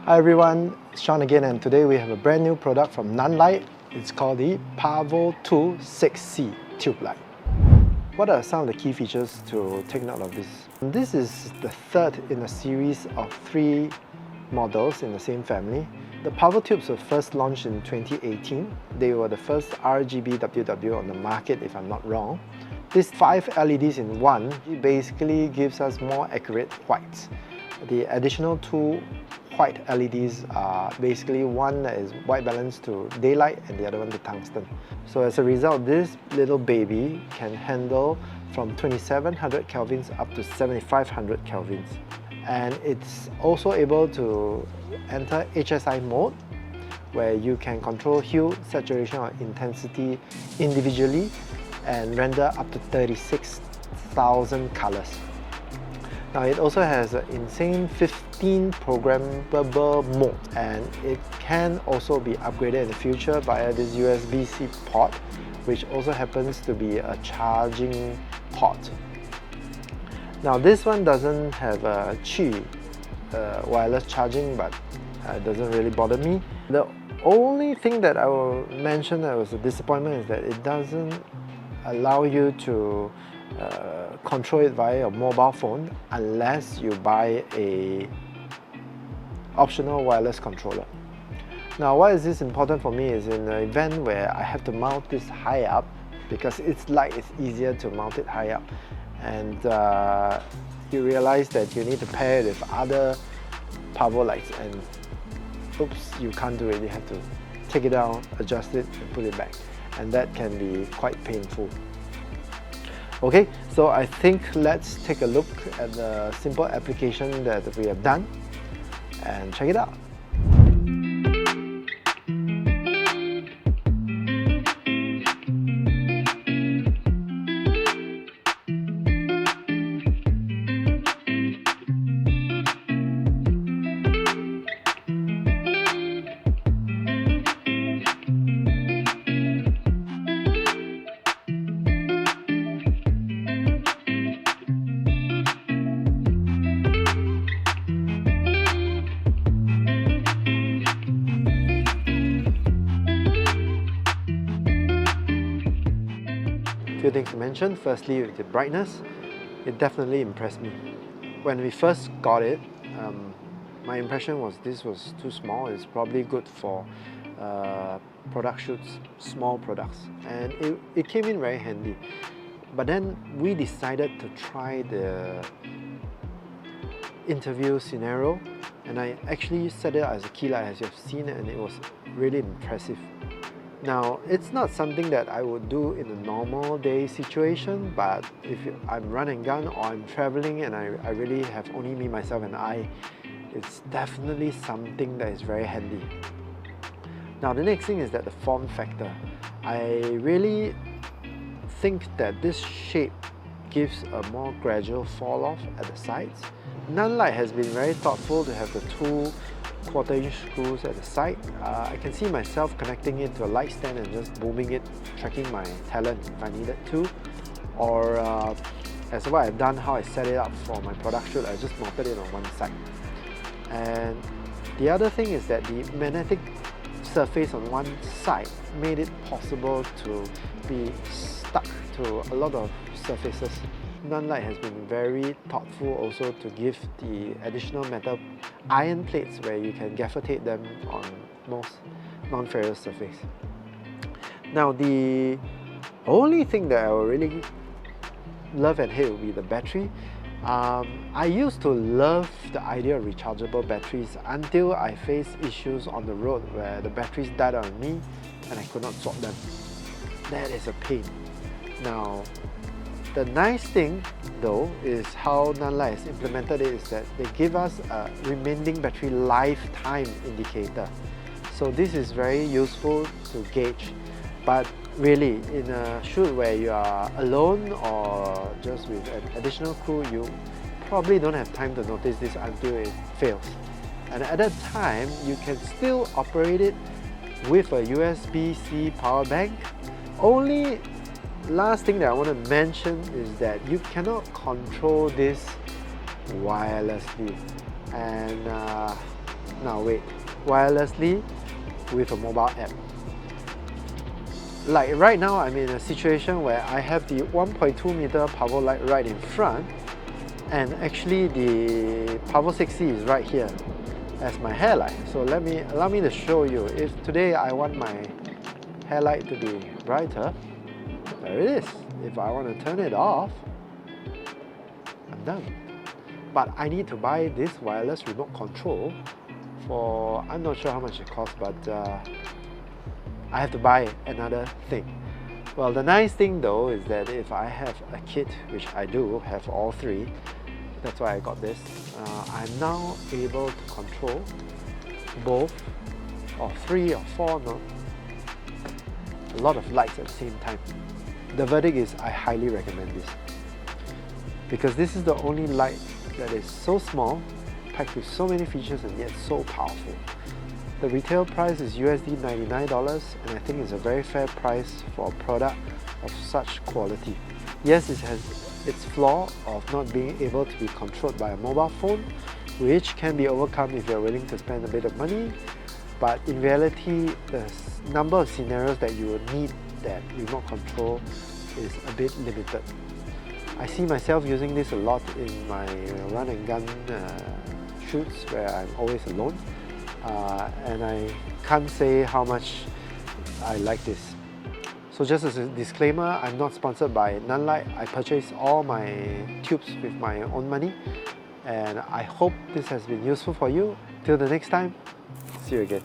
Hi everyone, it's Sean again, and today we have a brand new product from Nanlite. It's called the Pavo 2 6C tube light. What are some of the key features to take note of this? This is the third in a series of 3 models in the same family. The Pavo tubes were first launched in 2018. They were the first RGB WW on the market, if I'm not wrong. These 5 LEDs in one basically gives us more accurate whites. The additional 2 white LEDs are basically one that is white balanced to daylight and the other one to tungsten. So as a result, this little baby can handle from 2700 kelvins up to 7500 kelvins. And it's also able to enter HSI mode, where you can control hue, saturation or intensity individually and render up to 36,000 colors. Now it also has an insane 15 programmable modes, and it can also be upgraded in the future via this USB-C port, which also happens to be a charging port. Now this one doesn't have a Qi wireless charging, but it doesn't really bother me. The only thing that I will mention that was a disappointment is that it doesn't allow you to control it via your mobile phone unless you buy a optional wireless controller. Now why is this important for me is in an event where I have to mount this high up, because it's light, it's easier to mount it high up, and you realize that you need to pair it with other Pavo lights, and oops, you can't do it. You have to take it down, adjust it and put it back, and that can be quite painful. Okay, so I think let's take a look at the simple application that we have done and check it out. Few things to mention. Firstly, with the brightness, it definitely impressed me. When we first got it, my impression was this was too small. It's probably good for product shoots, small products, and it came in very handy. But then we decided to try the interview scenario, and I actually set it as a key light, as you've seen, and it was really impressive. Now, it's not something that I would do in a normal day situation, but if I'm run and gun or I'm traveling and I really have only me, myself and I, it's definitely something that is very handy. Now, the next thing is that the form factor. I really think that this shape gives a more gradual fall off at the sides. Nanlite has been very thoughtful to have the 2 1/4-inch screws at the side. I can see myself connecting it to a light stand and just booming it, tracking my talent if I needed to. Or as what I've done, how I set it up for my product shoot, I just mounted it on one side. And the other thing is that the magnetic surface on one side made it possible to be stuck to a lot of surfaces. Nanlite has been very thoughtful also to give the additional metal iron plates where you can gaffer tape them on most non-ferrous surface. Now, the only thing that I will really love and hate will be the battery. I used to love the idea of rechargeable batteries until I faced issues on the road where the batteries died on me and I could not swap them. That is a pain. Now, the nice thing though is how Nanlite has implemented it is that they give us a remaining battery lifetime indicator. So this is very useful to gauge, but really in a shoot where you are alone or just with an additional crew, you probably don't have time to notice this until it fails. And at that time, you can still operate it with a USB-C power bank. Only last thing that I want to mention is that you cannot control this wirelessly, and Now wait, wirelessly with a mobile app. Like right now, I'm in a situation where I have the 1.2 meter Pavo light right in front, and actually the Pavo 6C is right here as my hairlight. So allow me to show you. If today I want my hairlight to be brighter, there it is. If I want to turn it off, I'm done. But I need to buy this wireless remote control for, I'm not sure how much it costs, but I have to buy another thing. Well, the nice thing though is that if I have a kit, which I do have all three, that's why I got this, I'm now able to control both, or three or four, no, a lot of lights at the same time. The verdict is I highly recommend this, because this is the only light that is so small, packed with so many features and yet so powerful. The retail price is USD $99, and I think it's a very fair price for a product of such quality. Yes, it has its flaw of not being able to be controlled by a mobile phone, which can be overcome if you're willing to spend a bit of money, but in reality, the number of scenarios that you will need that remote control is a bit limited. I see myself using this a lot in my run and gun shoots where I'm always alone. And I can't say how much I like this. So just as a disclaimer, I'm not sponsored by Nanlite. I purchased all my tubes with my own money, and I hope this has been useful for you. Till the next time, see you again.